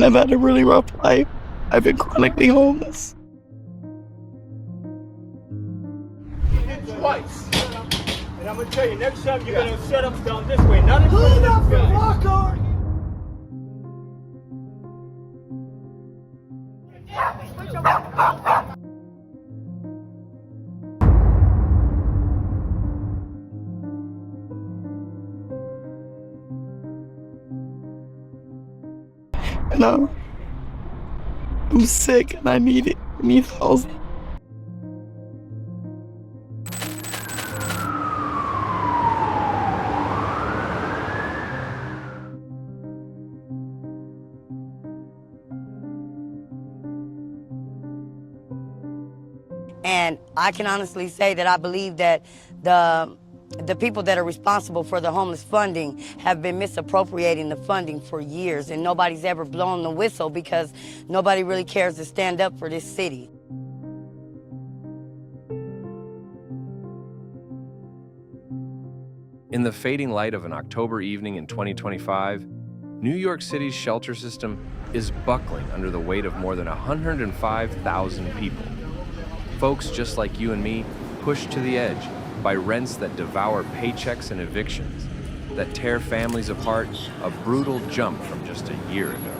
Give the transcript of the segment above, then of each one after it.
and I've had a really rough life. I've been chronically homeless. Twice. And I'm gonna tell you, next time you're gonna set up down this way, not in front of this guy. And I'm sick and I need it. I need housing. And I can honestly say that I believe that the people that are responsible for the homeless funding have been misappropriating the funding for years, and nobody's ever blown the whistle because nobody really cares to stand up for this city. In the fading light of an October evening in 2025, New York City's shelter system is buckling under the weight of more than 105,000 people. Folks just like you and me pushed to the edge by rents that devour paychecks and evictions, that tear families apart, a brutal jump from just a year ago.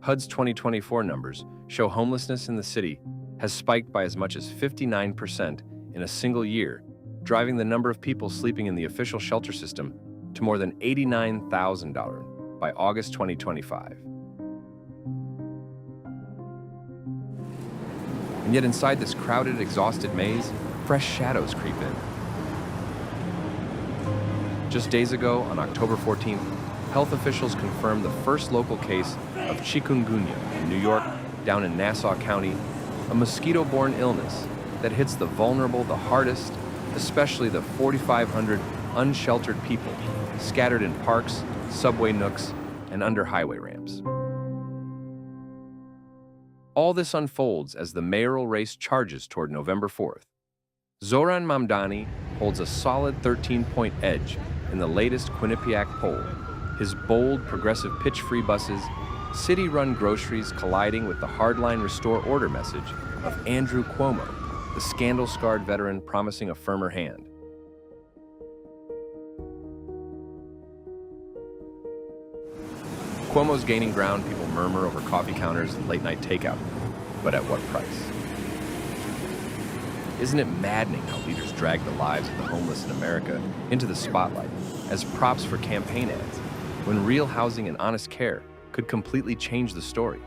HUD's 2024 numbers show homelessness in the city has spiked by as much as 59% in a single year, driving the number of people sleeping in the official shelter system to more than 89,000 by August 2025. And yet inside this crowded, exhausted maze, fresh shadows creep in. Just days ago, on October 14th, health officials confirmed the first local case of chikungunya in New York, down in Nassau County, a mosquito-borne illness that hits the vulnerable the hardest, especially the 4,500 unsheltered people scattered in parks, subway nooks, and under highway ramps. All this unfolds as the mayoral race charges toward November 4th. Zoran Mamdani holds a solid 13-point edge in the latest Quinnipiac poll. His bold, progressive pitch-free buses, city-run groceries colliding with the hardline restore order message of Andrew Cuomo, the scandal-scarred veteran promising a firmer hand. Cuomo's gaining ground, people murmur over coffee counters and late-night takeout. But at what price? Isn't it maddening how leaders drag the lives of the homeless in America into the spotlight as props for campaign ads, when real housing and honest care could completely change the story?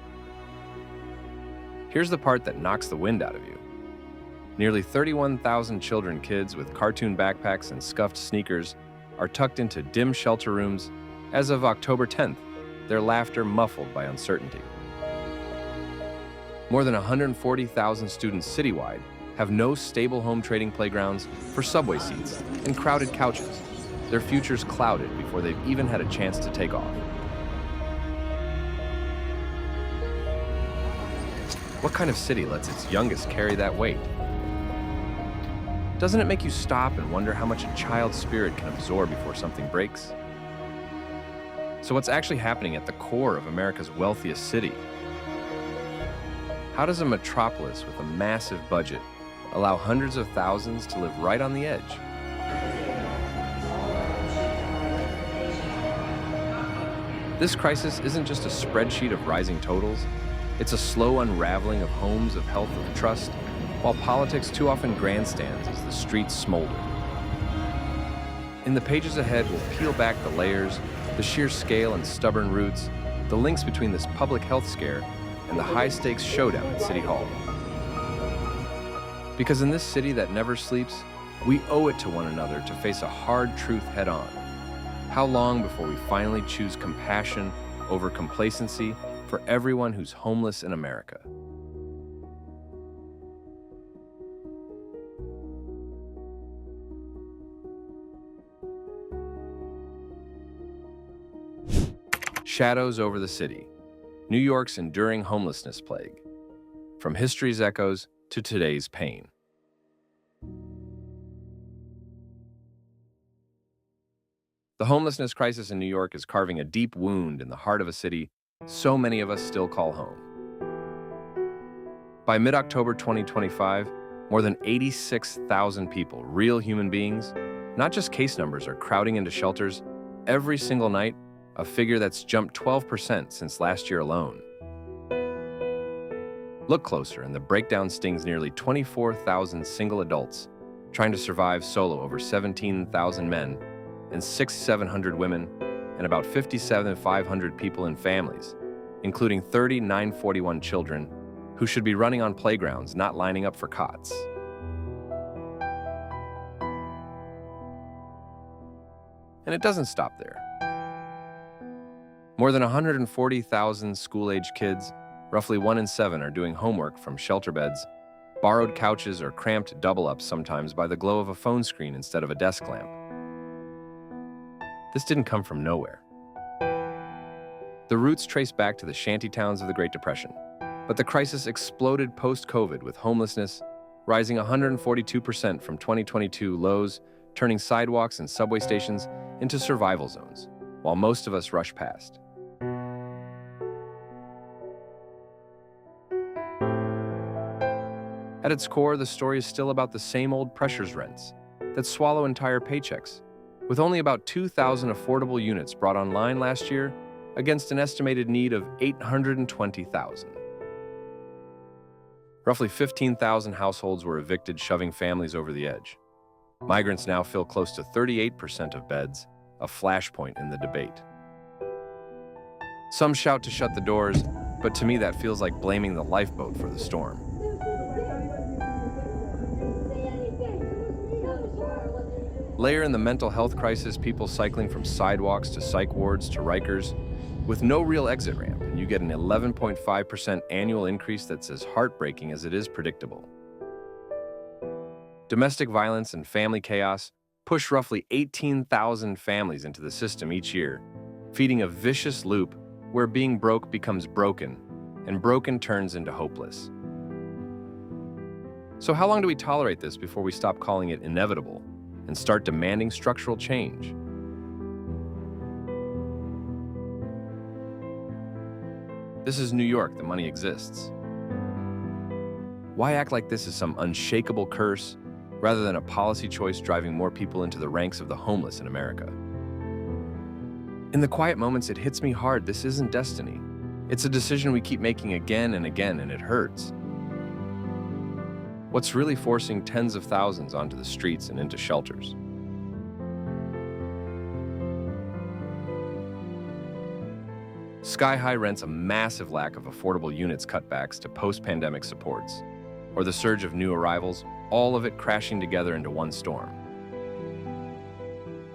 Here's the part that knocks the wind out of you. Nearly 31,000 children, kids with cartoon backpacks and scuffed sneakers are tucked into dim shelter rooms as of October 10th, their laughter muffled by uncertainty. More than 140,000 students citywide have no stable home trading playgrounds for subway seats and crowded couches, their futures clouded before they've even had a chance to take off. What kind of city lets its youngest carry that weight? Doesn't it make you stop and wonder how much a child's spirit can absorb before something breaks? So what's actually happening at the core of America's wealthiest city? How does a metropolis with a massive budget allow hundreds of thousands to live right on the edge? This crisis isn't just a spreadsheet of rising totals. It's a slow unraveling of homes of health of trust, while politics too often grandstands as the streets smolder. In the pages ahead, we'll peel back the layers, the sheer scale and stubborn roots, the links between this public health scare and the high-stakes showdown at City Hall. Because in this city that never sleeps, we owe it to one another to face a hard truth head-on. How long before we finally choose compassion over complacency for everyone who's homeless in America? Shadows over the city, New York's enduring homelessness plague. From history's echoes to today's pain. The homelessness crisis in New York is carving a deep wound in the heart of a city so many of us still call home. By mid-October 2025, more than 86,000 people, real human beings, not just case numbers, are crowding into shelters every single night, a figure that's jumped 12% since last year alone. Look closer, and the breakdown stings nearly 24,000 single adults trying to survive solo, over 17,000 men, and 6,700 women, and about 57,500 people in families, including 3,941 children who should be running on playgrounds, not lining up for cots. And it doesn't stop there. More than 140,000 school-age kids, roughly 1 in 7, are doing homework from shelter beds, borrowed couches, or cramped double-ups sometimes by the glow of a phone screen instead of a desk lamp. This didn't come from nowhere. The roots trace back to the shanty towns of the Great Depression, but the crisis exploded post-COVID, with homelessness rising 142% from 2022 lows, turning sidewalks and subway stations into survival zones, while most of us rush past. At its core, the story is still about the same old pressures rents that swallow entire paychecks, with only about 2,000 affordable units brought online last year against an estimated need of 820,000. Roughly 15,000 households were evicted, shoving families over the edge. Migrants now fill close to 38% of beds, a flashpoint in the debate. Some shout to shut the doors, but to me that feels like blaming the lifeboat for the storm. Layer in the mental health crisis, people cycling from sidewalks to psych wards to Rikers, with no real exit ramp, and you get an 11.5% annual increase that's as heartbreaking as it is predictable. Domestic violence and family chaos push roughly 18,000 families into the system each year, feeding a vicious loop where being broke becomes broken, and broken turns into hopeless. So how long do we tolerate this before we stop calling it inevitable and start demanding structural change? This is New York. The money exists. Why act like this is some unshakable curse rather than a policy choice driving more people into the ranks of the homeless in America? In the quiet moments, it hits me hard. This isn't destiny. It's a decision we keep making again and again, and it hurts. What's really forcing tens of thousands onto the streets and into shelters? Sky-high rents, a massive lack of affordable units, cutbacks to post-pandemic supports, or the surge of new arrivals, all of it crashing together into one storm.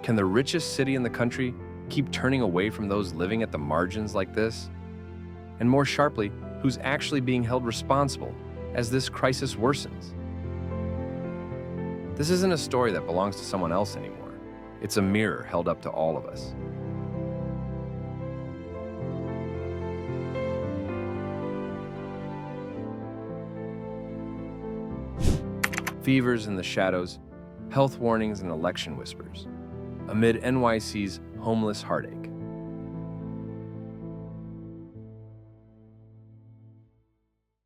Can the richest city in the country keep turning away from those living at the margins like this? And more sharply, who's actually being held responsible as this crisis worsens? This isn't a story that belongs to someone else anymore. It's a mirror held up to all of us. Fevers in the shadows, health warnings and election whispers, amid NYC's homeless heartache.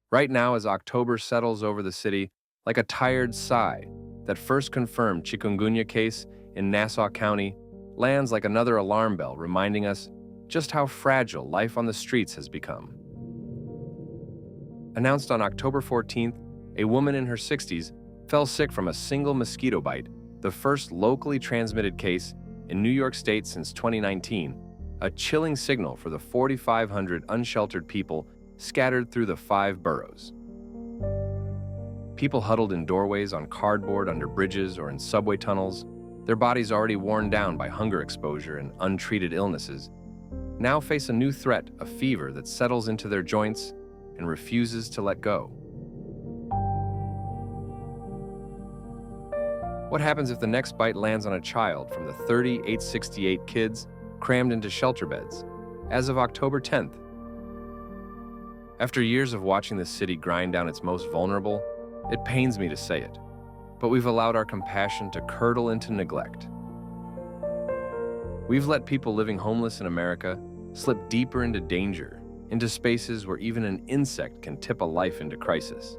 Right now, as October settles over the city like a tired sigh, that first confirmed chikungunya case in Nassau County lands like another alarm bell, reminding us just how fragile life on the streets has become. Announced on October 14th, a woman in her 60s fell sick from a single mosquito bite, the first locally transmitted case in New York State since 2019, a chilling signal for the 4,500 unsheltered people scattered through the 5 boroughs. People huddled in doorways, on cardboard, under bridges, or in subway tunnels, their bodies already worn down by hunger exposure and untreated illnesses, now face a new threat, a fever that settles into their joints and refuses to let go. What happens if the next bite lands on a child from the 3,868 kids crammed into shelter beds as of October 10th? After years of watching the city grind down its most vulnerable, it pains me to say it, but we've allowed our compassion to curdle into neglect. We've let people living homeless in America slip deeper into danger, into spaces where even an insect can tip a life into crisis.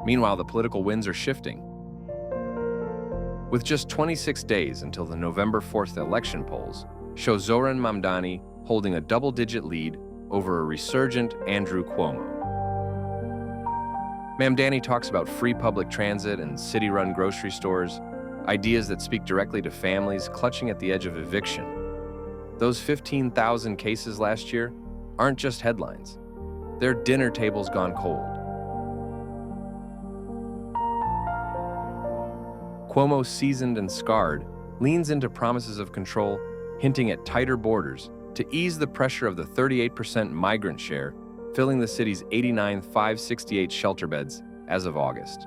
Meanwhile, the political winds are shifting. With just 26 days until the November 4th election polls show Zoran Mamdani holding a double-digit lead over a resurgent Andrew Cuomo. Mamdani talks about free public transit and city-run grocery stores, ideas that speak directly to families clutching at the edge of eviction. Those 15,000 cases last year aren't just headlines. They're dinner tables gone cold. Cuomo, seasoned and scarred, leans into promises of control, hinting at tighter borders to ease the pressure of the 38% migrant share, filling the city's 89,568 shelter beds as of August.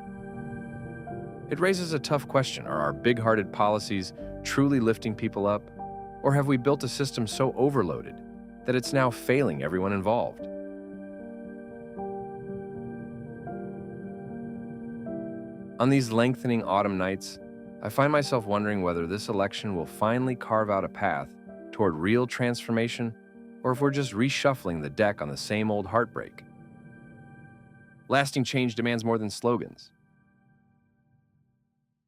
It raises a tough question. Are our big-hearted policies truly lifting people up? Or have we built a system so overloaded that it's now failing everyone involved? On these lengthening autumn nights, I find myself wondering whether this election will finally carve out a path toward real transformation, or if we're just reshuffling the deck on the same old heartbreak. Lasting change demands more than slogans.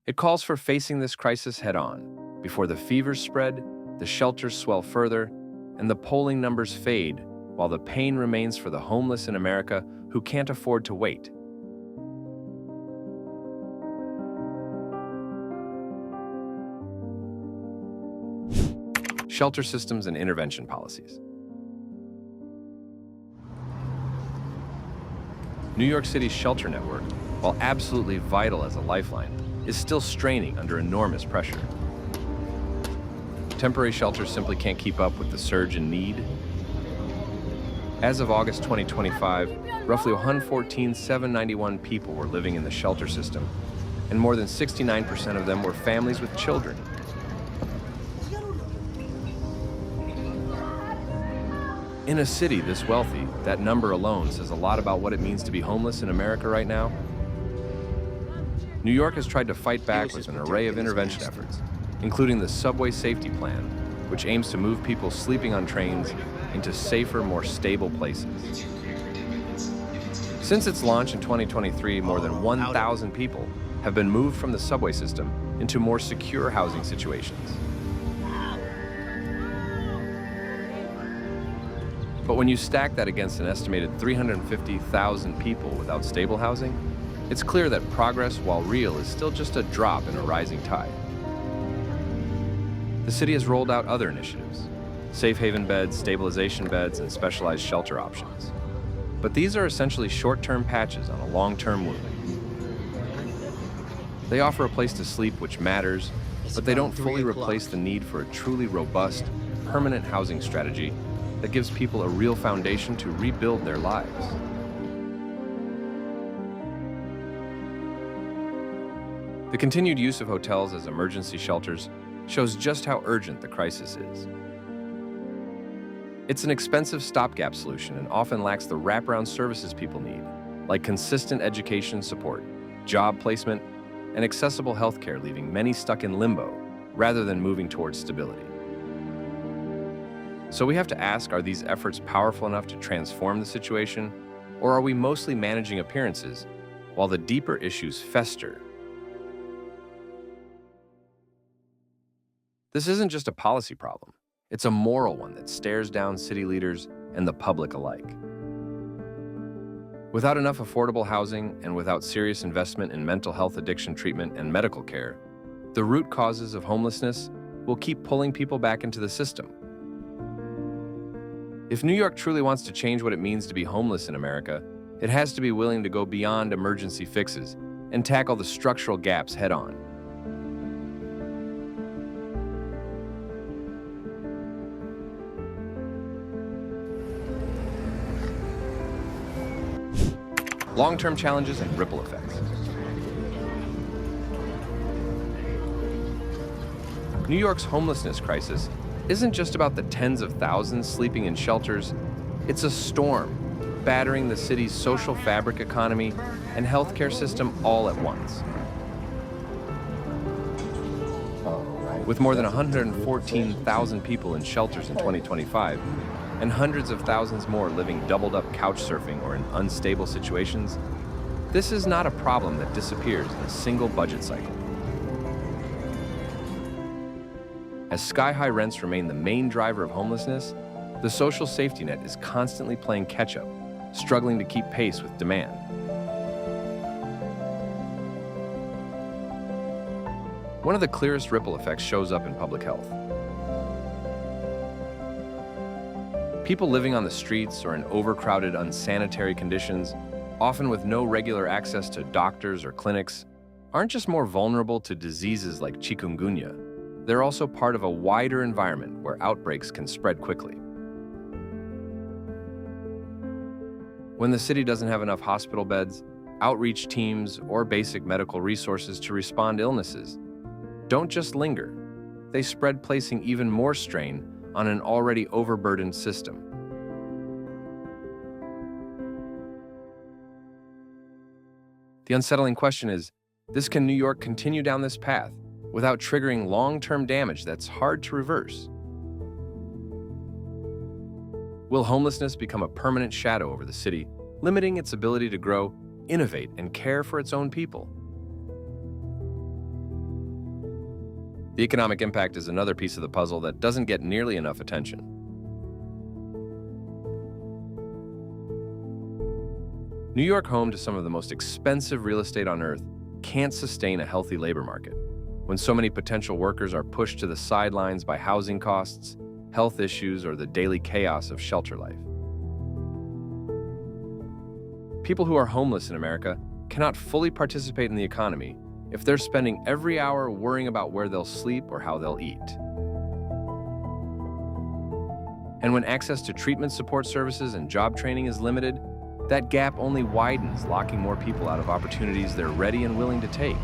It calls for facing this crisis head-on, before the fevers spread, the shelters swell further, and the polling numbers fade, while the pain remains for the homeless in America who can't afford to wait. Shelter systems and intervention policies. New York City's shelter network, while absolutely vital as a lifeline, is still straining under enormous pressure. Temporary shelters simply can't keep up with the surge in need. As of August 2025, roughly 114,791 people were living in the shelter system, and more than 69% of them were families with children. In a city this wealthy, that number alone says a lot about what it means to be homeless in America right now. New York has tried to fight back with an array of intervention efforts, including the Subway Safety Plan, which aims to move people sleeping on trains into safer, more stable places. Since its launch in 2023, more than 1,000 people have been moved from the subway system into more secure housing situations. But when you stack that against an estimated 350,000 people without stable housing, it's clear that progress, while real, is still just a drop in a rising tide. The city has rolled out other initiatives: safe haven beds, stabilization beds, and specialized shelter options. But these are essentially short-term patches on a long-term wound. They offer a place to sleep, which matters, but they don't fully replace the need for a truly robust, permanent housing strategy that gives people a real foundation to rebuild their lives. The continued use of hotels as emergency shelters shows just how urgent the crisis is. It's an expensive stopgap solution and often lacks the wraparound services people need, like consistent education support, job placement, and accessible healthcare, leaving many stuck in limbo rather than moving towards stability. So we have to ask, are these efforts powerful enough to transform the situation, or are we mostly managing appearances while the deeper issues fester? This isn't just a policy problem. It's a moral one that stares down city leaders and the public alike. Without enough affordable housing and without serious investment in mental health addiction treatment and medical care, the root causes of homelessness will keep pulling people back into the system. If New York truly wants to change what it means to be homeless in America, it has to be willing to go beyond emergency fixes and tackle the structural gaps head-on. Long-term challenges and ripple effects. New York's homelessness crisis isn't just about the tens of thousands sleeping in shelters. It's a storm battering the city's social fabric, economy, and healthcare system all at once. With more than 114,000 people in shelters in 2025, and hundreds of thousands more living doubled up couch surfing or in unstable situations, this is not a problem that disappears in a single budget cycle. As sky-high rents remain the main driver of homelessness, the social safety net is constantly playing catch-up, struggling to keep pace with demand. One of the clearest ripple effects shows up in public health. People living on the streets or in overcrowded, unsanitary conditions, often with no regular access to doctors or clinics, aren't just more vulnerable to diseases like chikungunya, they're also part of a wider environment where outbreaks can spread quickly. When the city doesn't have enough hospital beds, outreach teams, or basic medical resources to respond to illnesses don't just linger, they spread, placing even more strain on an already overburdened system. The unsettling question is, can New York continue down this path without triggering long-term damage that's hard to reverse? Will homelessness become a permanent shadow over the city, limiting its ability to grow, innovate, and care for its own people? The economic impact is another piece of the puzzle that doesn't get nearly enough attention. New York, home to some of the most expensive real estate on earth, can't sustain a healthy labor market when so many potential workers are pushed to the sidelines by housing costs, health issues, or the daily chaos of shelter life. People who are homeless in America cannot fully participate in the economy if they're spending every hour worrying about where they'll sleep or how they'll eat. And when access to treatment support services and job training is limited, that gap only widens, locking more people out of opportunities they're ready and willing to take.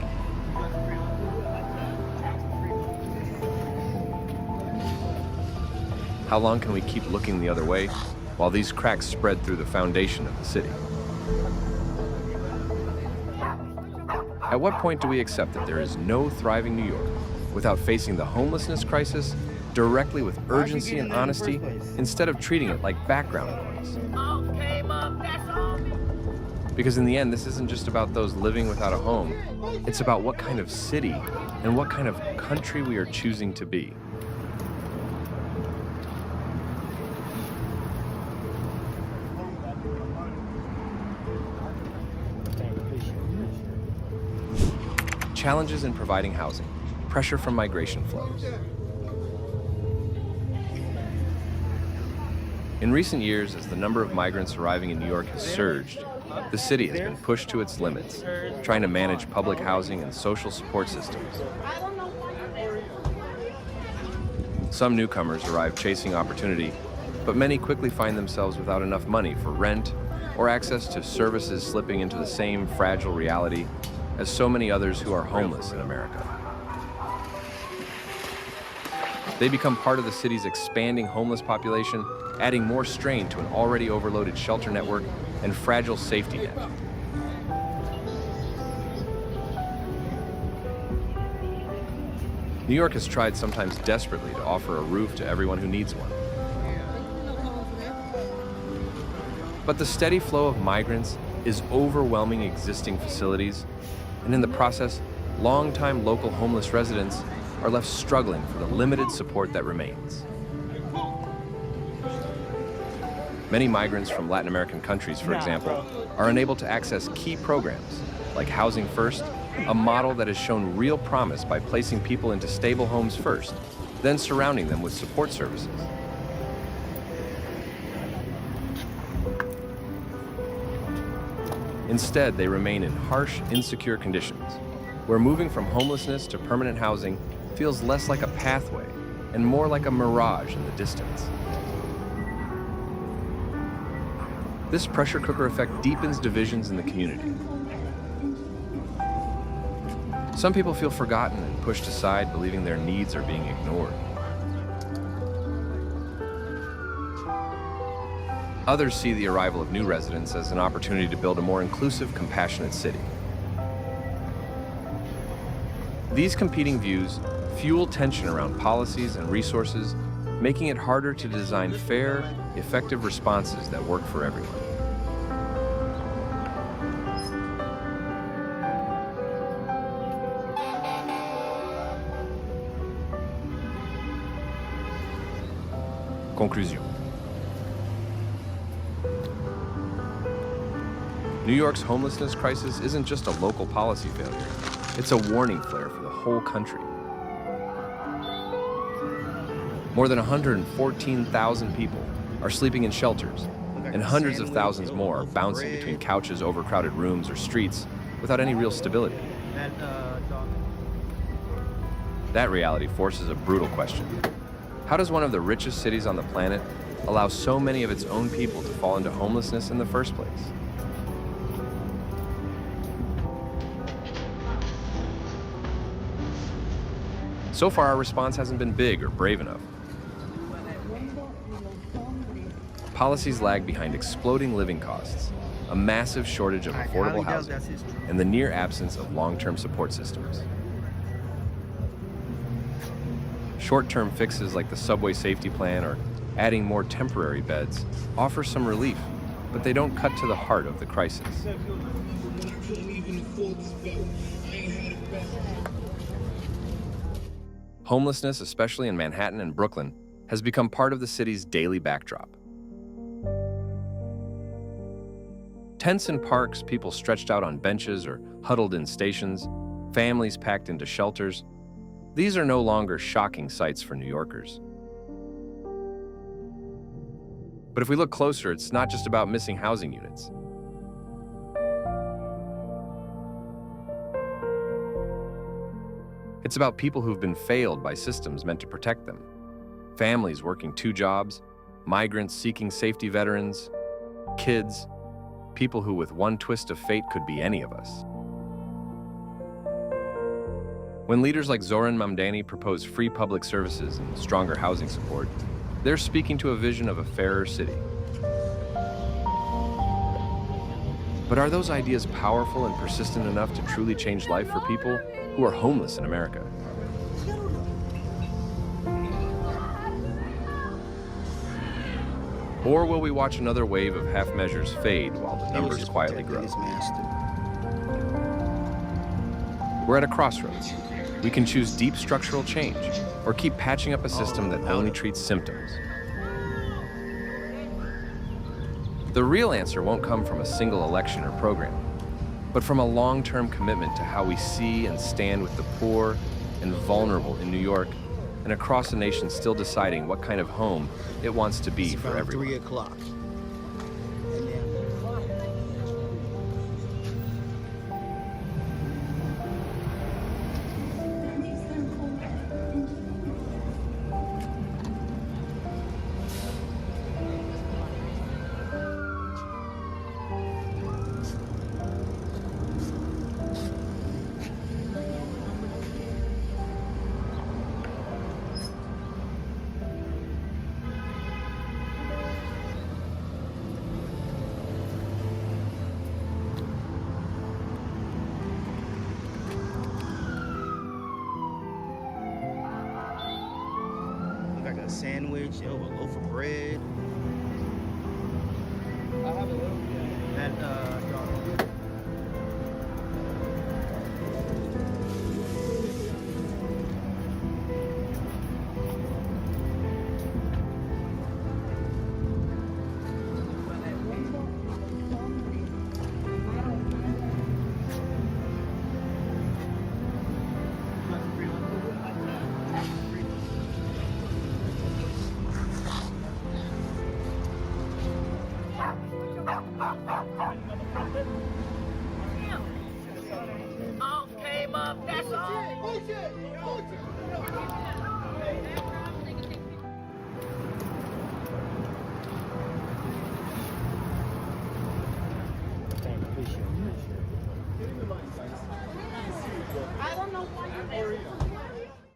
How long can we keep looking the other way while these cracks spread through the foundation of the city? At what point do we accept that there is no thriving New York without facing the homelessness crisis directly with urgency and honesty instead of treating it like background noise? Because in the end, this isn't just about those living without a home. It's about what kind of city and what kind of country we are choosing to be. Challenges in providing housing, pressure from migration flows. In recent years, as the number of migrants arriving in New York has surged, the city has been pushed to its limits, trying to manage public housing and social support systems. Some newcomers arrive chasing opportunity, but many quickly find themselves without enough money for rent or access to services, slipping into the same fragile reality as so many others who are homeless in America. They become part of the city's expanding homeless population, adding more strain to an already overloaded shelter network and fragile safety net. New York has tried, sometimes desperately, to offer a roof to everyone who needs one. But the steady flow of migrants is overwhelming existing facilities, and in the process, longtime local homeless residents are left struggling for the limited support that remains. Many migrants from Latin American countries, for example, are unable to access key programs like Housing First, a model that has shown real promise by placing people into stable homes first, then surrounding them with support services. Instead, they remain in harsh, insecure conditions, where moving from homelessness to permanent housing feels less like a pathway and more like a mirage in the distance. This pressure cooker effect deepens divisions in the community. Some people feel forgotten and pushed aside, believing their needs are being ignored. Others see the arrival of new residents as an opportunity to build a more inclusive, compassionate city. These competing views fuel tension around policies and resources, making it harder to design fair, effective responses that work for everyone. Conclusion. New York's homelessness crisis isn't just a local policy failure. It's a warning flare for the whole country. More than 114,000 people are sleeping in shelters, and hundreds of thousands more are bouncing between couches, overcrowded rooms, or streets without any real stability. That reality forces a brutal question. How does one of the richest cities on the planet allow so many of its own people to fall into homelessness in the first place? So far, our response hasn't been big or brave enough. Policies lag behind exploding living costs, a massive shortage of affordable housing, and the near absence of long-term support systems. Short-term fixes like the subway safety plan or adding more temporary beds offer some relief, but they don't cut to the heart of the crisis. Homelessness, especially in Manhattan and Brooklyn, has become part of the city's daily backdrop. Tents in parks, people stretched out on benches or huddled in stations, families packed into shelters. These are no longer shocking sights for New Yorkers. But if we look closer, it's not just about missing housing units. It's about people who've been failed by systems meant to protect them. Families working 2 jobs, migrants seeking safety, veterans, kids, people who with one twist of fate could be any of us. When leaders like Zoran Mamdani propose free public services and stronger housing support, they're speaking to a vision of a fairer city. But are those ideas powerful and persistent enough to truly change life for people who are homeless in America? Or will we watch another wave of half measures fade while the numbers quietly grow? We're at a crossroads. We can choose deep structural change or keep patching up a system that only treats symptoms. The real answer won't come from a single election or program, but from a long-term commitment to how we see and stand with the poor and vulnerable in New York and across the nation still deciding what kind of home it wants to be for everyone. 3 o'clock. Like a sandwich, a loaf of bread. I have a little bit. That all came up, that's all. I don't know why you're there.